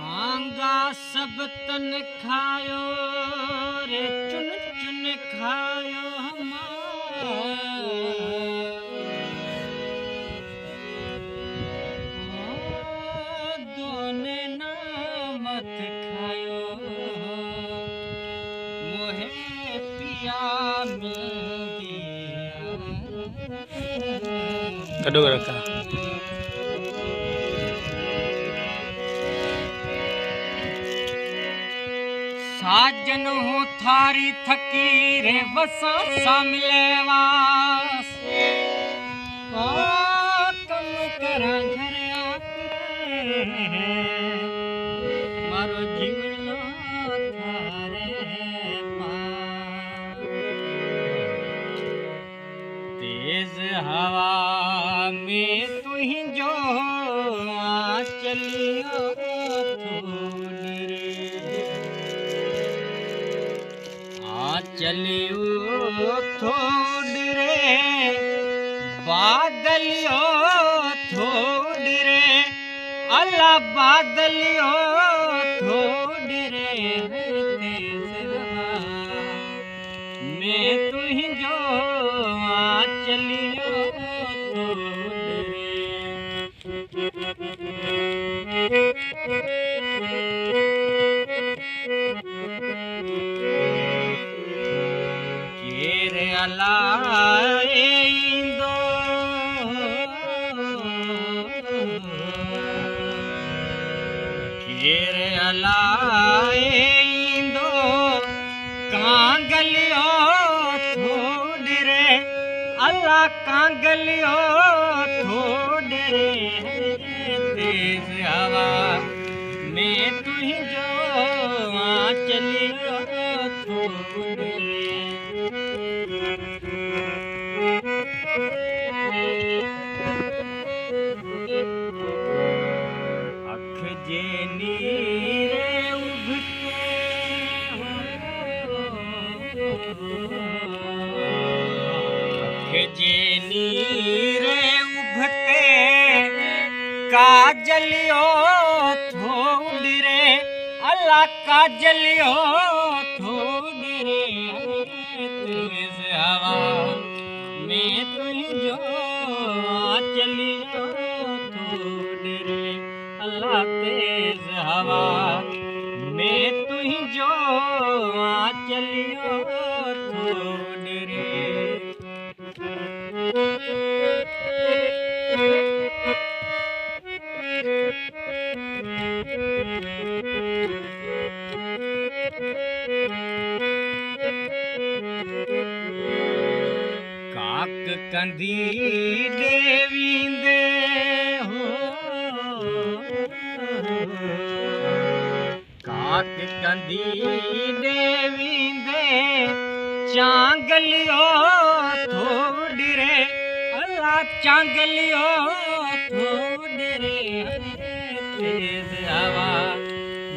आंगा सब तन खायो रे चुन चुन खायो दोने ना मत खायो मोहे पिया मिल कदो रखा साजन हो थारी थकी रे वसा सामलेवास कम करा घर मारो जीवनो थारे पास तेज हवा में तू ही जो चलियो चलियो थोड़ी रे बादलियो थोड़ी रे अल्लाह बादलियो थोड़ी रे तेज हवा मैं तू ही जो चलियो थोड़ी रे अलाइंदो रे अलाइंदो कांगलियो थोड़ी रे अल्लाह कांगलियो थोड़ी रे तेज हवा मैं तू ही जो चलियो थोड़ी अख जे नीरे उभते अख जे नीरे उभते काजलियो थोड़ी रे अल्लाह काजलियो थोड़ी रे तेज हवा मैं तुझ जो चलियो थोड़ी रे अल्लाह तेज हवा मैं तुझ जो चलियो थोड़ी रे काक कंदी देवींदे हो काक कंदी देवींदे चांगलियो थोड़ी रे अल्लाह चांगलियो थोड़ी रे तेज हवा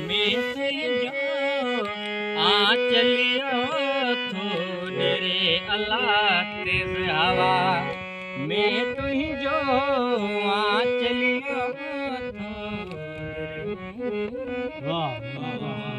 मैं से जो चलियो थोड़ी रे अल्लाह तेज हवा मैं तू ही जो चलियो थोड़ी रे वाह वाह वाह